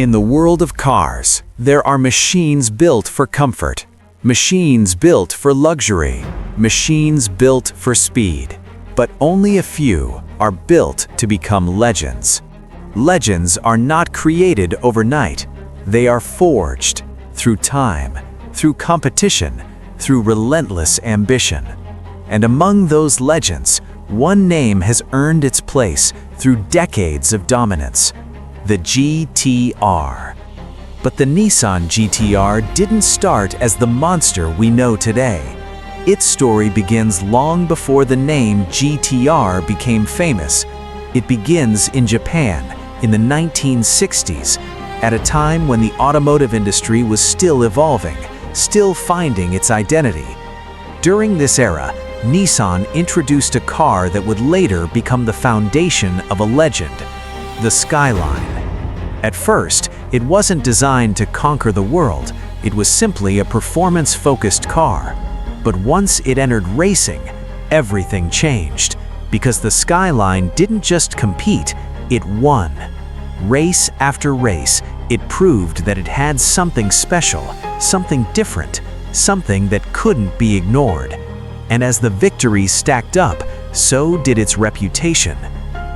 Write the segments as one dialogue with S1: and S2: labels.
S1: In the world of cars, there are machines built for comfort, machines built for luxury, machines built for speed. But only a few are built to become legends. Legends are not created overnight. They are forged through time, through competition, through relentless ambition. And among those legends, one name has earned its place through decades of dominance: the GT-R. But the Nissan GT-R didn't start as the monster we know today. Its story begins long before the name GT-R became famous. It begins in Japan in the 1960s, at a time when the automotive industry was still evolving, still finding its identity. During this era, Nissan introduced a car that would later become the foundation of a legend: the Skyline. At first, it wasn't designed to conquer the world. It was simply a performance-focused car. But once it entered racing, everything changed, because the Skyline didn't just compete, it won. Race after race, it proved that it had something special, something different, something that couldn't be ignored. And as the victories stacked up, so did its reputation.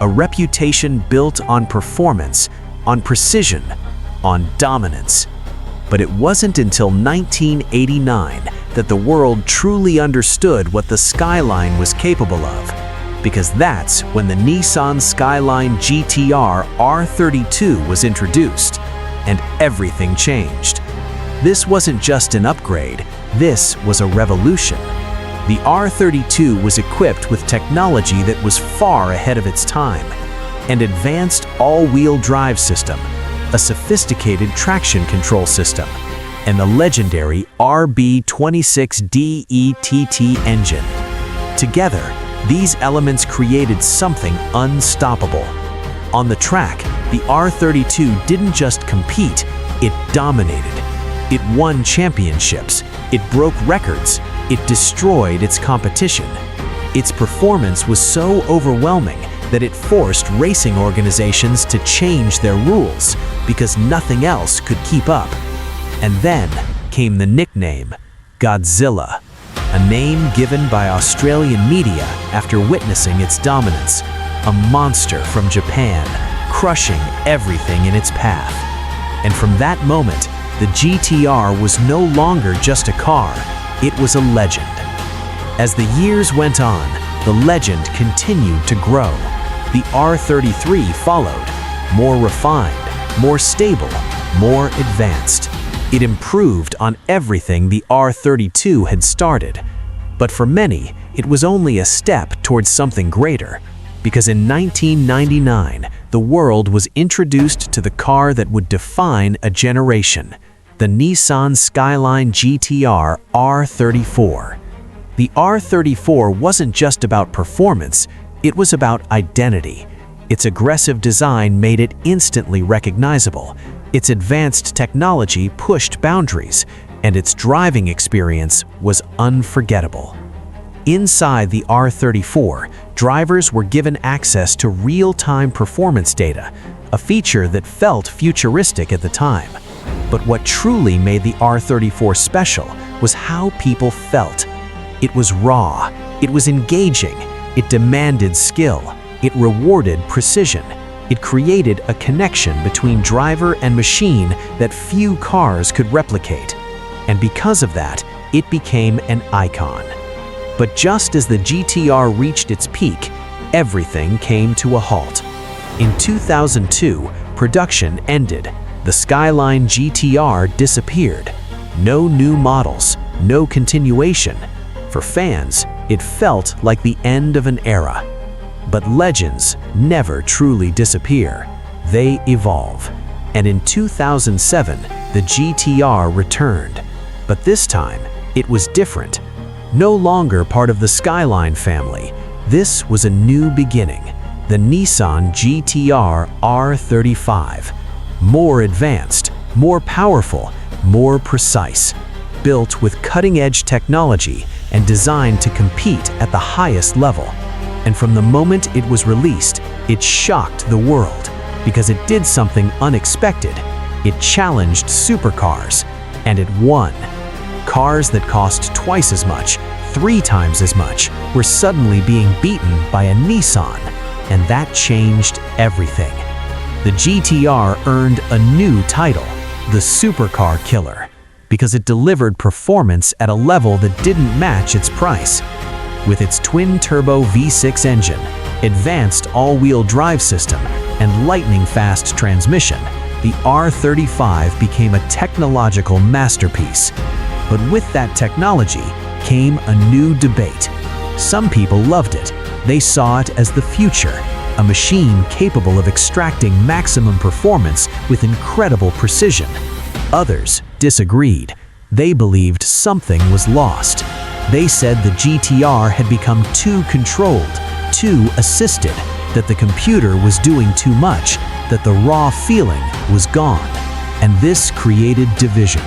S1: A reputation built on performance, on precision, on dominance. But it wasn't until 1989 that the world truly understood what the Skyline was capable of, because that's when the Nissan Skyline GT-R R32 was introduced, and everything changed. This wasn't just an upgrade, this was a revolution. The R32 was equipped with technology that was far ahead of its time: an advanced all-wheel drive system, a sophisticated traction control system, and the legendary RB26DETT engine. Together, these elements created something unstoppable. On the track, the R32 didn't just compete, it dominated. It won championships, it broke records, it destroyed its competition. Its performance was so overwhelming that it forced racing organizations to change their rules because nothing else could keep up. And then came the nickname Godzilla, a name given by Australian media after witnessing its dominance, a monster from Japan, crushing everything in its path. And from that moment, the GT-R was no longer just a car, it was a legend. As the years went on, the legend continued to grow. The R33 followed, more refined, more stable, more advanced. It improved on everything the R32 had started. But for many, it was only a step towards something greater, because in 1999, the world was introduced to the car that would define a generation: the Nissan Skyline GT-R R34. The R34 wasn't just about performance, it was about identity. Its aggressive design made it instantly recognizable. Its advanced technology pushed boundaries, and its driving experience was unforgettable. Inside the R34, drivers were given access to real-time performance data, a feature that felt futuristic at the time. But what truly made the R34 special was how people felt. It was raw, it was engaging, it demanded skill, it rewarded precision. It created a connection between driver and machine that few cars could replicate. And because of that, it became an icon. But just as the GT-R reached its peak, everything came to a halt. In 2002, production ended. The Skyline GT-R disappeared. No new models, no continuation. For fans, it felt like the end of an era. But legends never truly disappear. They evolve. And in 2007, the GT-R returned. But this time, it was different. No longer part of the Skyline family, this was a new beginning: the Nissan GT-R R35. More advanced, more powerful, more precise. Built with cutting-edge technology and designed to compete at the highest level. And from the moment it was released, it shocked the world, because it did something unexpected. It challenged supercars, and it won. Cars that cost twice as much, 3 times as much, were suddenly being beaten by a Nissan, and that changed everything. The GT-R earned a new title, the Supercar Killer, because it delivered performance at a level that didn't match its price. With its twin-turbo V6 engine, advanced all-wheel drive system, and lightning-fast transmission, the R35 became a technological masterpiece. But with that technology came a new debate. Some people loved it. They saw it as the future, a machine capable of extracting maximum performance with incredible precision. Others disagreed. They believed something was lost. They said the GT-R had become too controlled, too assisted, that the computer was doing too much, that the raw feeling was gone. And this created division.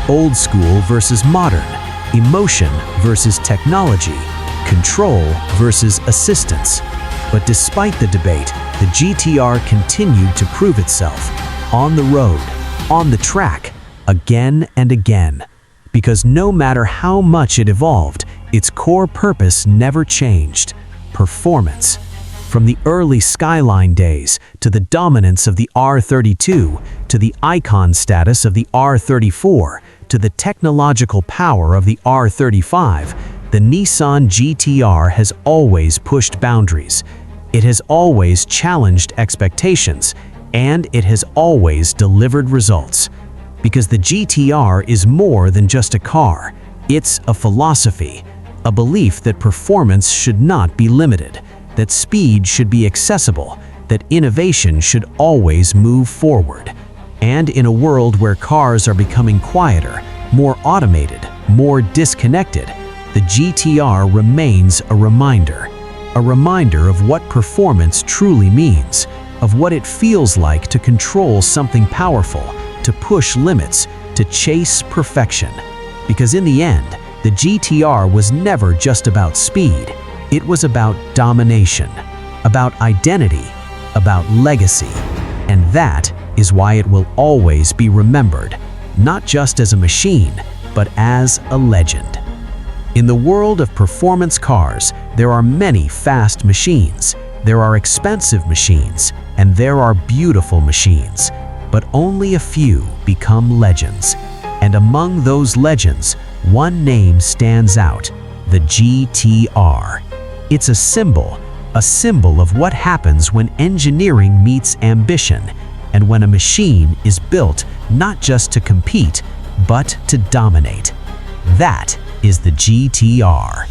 S1: Old school versus modern, emotion versus technology, control versus assistance. But despite the debate, the GT-R continued to prove itself on the road, on the track, again and again. Because no matter how much it evolved, its core purpose never changed: performance. From the early Skyline days to the dominance of the R32, to the icon status of the R34, to the technological power of the R35, the Nissan GT-R has always pushed boundaries. It has always challenged expectations, and it has always delivered results. Because the GT-R is more than just a car. It's a philosophy, a belief that performance should not be limited, that speed should be accessible, that innovation should always move forward. And in a world where cars are becoming quieter, more automated, more disconnected, the GT-R remains a reminder of what performance truly means, of what it feels like to control something powerful, to push limits, to chase perfection. Because in the end, the GT-R was never just about speed. It was about domination, about identity, about legacy. And that is why it will always be remembered, not just as a machine, but as a legend. In the world of performance cars, there are many fast machines, there are expensive machines, and there are beautiful machines. But only a few become legends. And among those legends, one name stands out: the GT-R. It's a symbol of what happens when engineering meets ambition, and when a machine is built not just to compete, but to dominate. That is the GT-R.